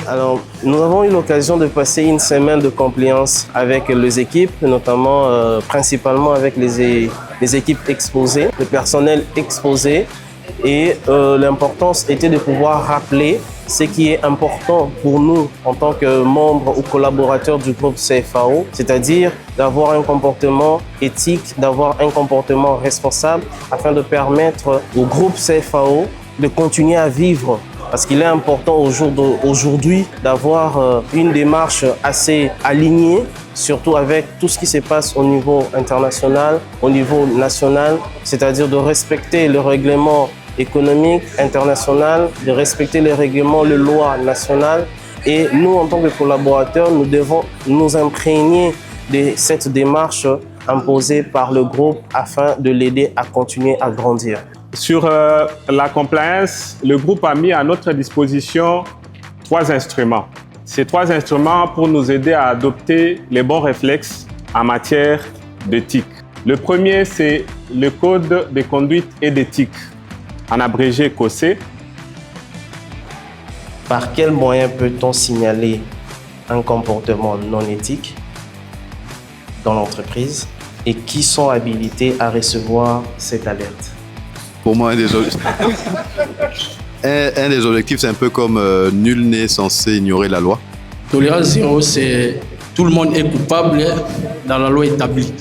Alors, nous avons eu l'occasion de passer une semaine de compliance avec les équipes, notamment principalement avec les équipes exposées, le personnel exposé. Et l'importance était de pouvoir rappeler ce qui est important pour nous en tant que membres ou collaborateurs du groupe CFAO, c'est-à-dire d'avoir un comportement éthique, d'avoir un comportement responsable afin de permettre au groupe CFAO de continuer à vivre. Parce qu'il est important aujourd'hui d'avoir une démarche assez alignée, surtout avec tout ce qui se passe au niveau international, au niveau national, c'est-à-dire de respecter le règlement économique international, de respecter les règlements, les lois nationales. Et nous, en tant que collaborateurs, nous devons nous imprégner de cette démarche imposée par le groupe afin de l'aider à continuer à grandir. Sur la compliance, le groupe a mis à notre disposition 3 instruments. Ces 3 instruments pour nous aider à adopter les bons réflexes en matière d'éthique. Le premier, c'est le code de conduite et d'éthique, en abrégé COSE. Par quel moyen peut-on signaler un comportement non éthique dans l'entreprise et qui sont habilités à recevoir cette alerte? Pour moi, un des objectifs, c'est un peu comme nul n'est censé ignorer la loi. Tolérance zéro, c'est tout le monde est coupable dans la loi établie.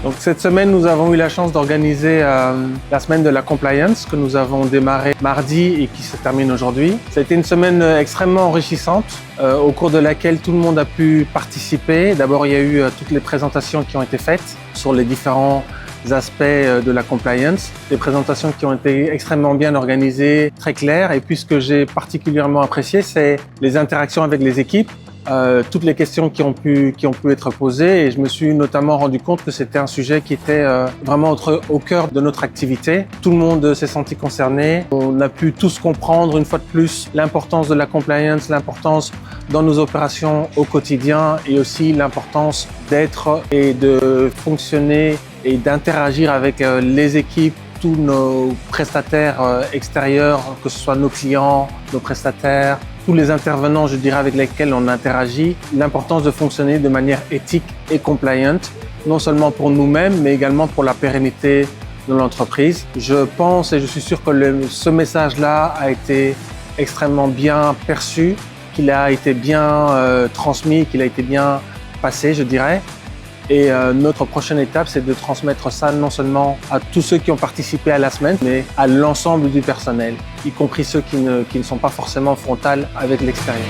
Donc, cette semaine, nous avons eu la chance d'organiser la semaine de la compliance que nous avons démarré mardi et qui se termine aujourd'hui. Ça a été une semaine extrêmement enrichissante au cours de laquelle tout le monde a pu participer. D'abord, il y a eu toutes les présentations qui ont été faites sur les différents aspects de la compliance, des présentations qui ont été extrêmement bien organisées, très claires. Et puis ce que j'ai particulièrement apprécié, c'est les interactions avec les équipes. Toutes les questions qui ont pu être posées, et je me suis notamment rendu compte que c'était un sujet qui était vraiment au cœur de notre activité. Tout le monde s'est senti concerné. On a pu tous comprendre une fois de plus l'importance de la compliance, l'importance dans nos opérations au quotidien et aussi l'importance d'être et de fonctionner et d'interagir avec les équipes, tous nos prestataires extérieurs, que ce soit nos clients, nos prestataires, tous les intervenants, je dirais, avec lesquels on interagit, l'importance de fonctionner de manière éthique et compliant, non seulement pour nous-mêmes, mais également pour la pérennité de l'entreprise. Je pense et je suis sûr que ce message-là a été extrêmement bien perçu, qu'il a été bien transmis, qu'il a été bien passé, je dirais. Et notre prochaine étape, c'est de transmettre ça non seulement à tous ceux qui ont participé à la semaine, mais à l'ensemble du personnel, y compris ceux qui ne sont pas forcément frontales avec l'extérieur.